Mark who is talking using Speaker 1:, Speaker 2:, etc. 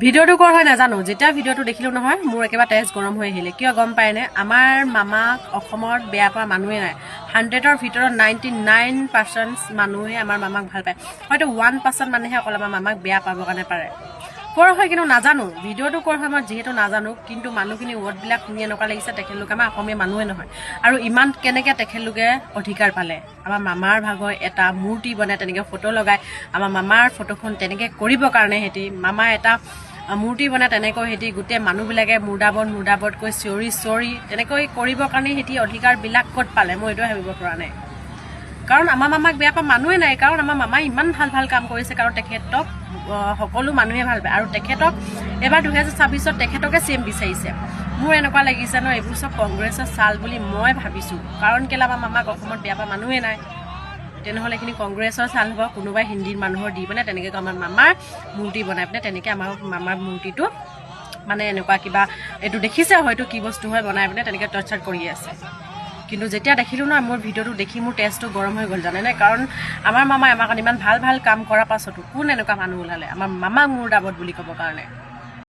Speaker 1: ভিডিঅ'টো কৰ হয় নাজানো, যেতিয়া ভিডিঅ'টো দেখিলোঁ নহয় মোৰ একেবাৰে তেজ গৰম হৈ আহিলে। কিয় গম পায়নে? আমাৰ মামাক অসমত বেয়া পোৱা মানুহে নাই। 100ৰ ভিতৰত 99% মানুহে আমাৰ মামাক ভাল পায়। হয়তো 1% মানুহে অকল আমাৰ মামাক বেয়া পাবৰ কাৰণে পাৰে। কৰ হয় কিন্তু নাজানো, ভিডিঅ'টো কৰ হয় মই যিহেতু নাজানো, কিন্তু মানুহখিনি ৱৰ্ডবিলাক শুনি এনেকুৱা লাগিছে তেখেতলোকে আমাৰ অসমীয়া মানুহে নহয়। আৰু ইমান কেনেকৈ তেখেতলোকে অধিকাৰ পালে? আমাৰ মামাৰ ভাগৰ এটা মূৰ্তি বনাই তেনেকৈ ফটো লগাই আমাৰ মামাৰ ফটোখন তেনেকৈ কৰিবৰ কাৰণে সিহঁতি মামাৰ এটা মূৰ্তি বনাই তেনেকৈ সিহঁতি গোটেই মানুহবিলাকে মুৰ্দাবৰ্ড কৈ চিঞৰি তেনেকৈ কৰিবৰ কাৰণে সিহঁতি অধিকাৰবিলাক ক'ত পালে মই এইটোৱে ভাবিব পৰা নাই। কাৰণ আমাৰ মামাক বেয়া পোৱা মানুহে নাই, কাৰণ আমাৰ মামাই ইমান ভাল কাম কৰিছে, কাৰণ তেখেতক সকলো মানুহে ভাল পায়। আৰু তেখেতক এবাৰ 2026ত তেখেতকে চেম বিচাৰিছে। মোৰ এনেকুৱা লাগিছে ন এইবোৰ চব কংগ্ৰেছৰ চাল বুলি মই ভাবিছোঁ। কাৰণ কেলৈ আমাৰ মামাক অসমত বেয়া পোৱা মানুহে নাই, তেনেহ'লে এইখিনি কংগ্ৰেছৰ চাল হ'ব। কোনোবাই হিন্দীৰ মানুহৰ দি পিনে তেনেকৈ আমাৰ মামাৰ মূৰ্তি বনাই পিনে তেনেকৈ আমাৰ মামাৰ মূৰ্তিটো মানে এনেকুৱা কিবা এইটো দেখিছে হয়তো কি বস্তু হয় বনাই পিনে তেনেকৈ টৰ্চাৰ কৰি আছে। কিন্তু যেতিয়া দেখিলোঁ ন মোৰ ভিডিঅ'টো দেখি মোৰ তেজটো গৰম হৈ গ'ল জানেনে। কাৰণ আমাৰ মামাই আমাৰ কাৰণে ইমান ভাল কাম কৰাৰ পাছতো কোন এনেকুৱা মানুহ ওলালে আমাৰ মামাক মুৰ্দাবাদ বুলি ক'বৰ কাৰণে।